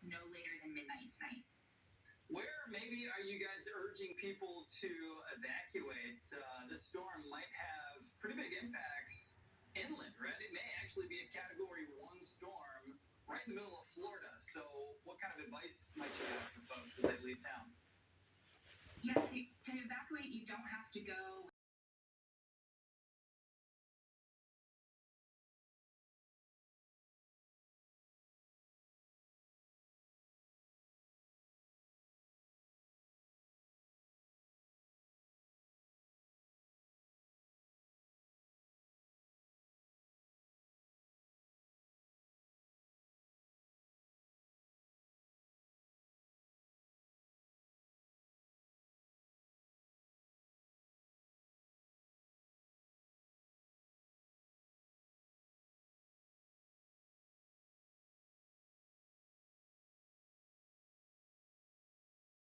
no later than midnight tonight. Where maybe are you guys urging people to evacuate? This storm might have pretty big impacts inland, right? It may actually be a Category 1 storm right in the middle of Florida. So, what kind of advice might you have for folks as they leave town? Yes, to evacuate, you don't have to go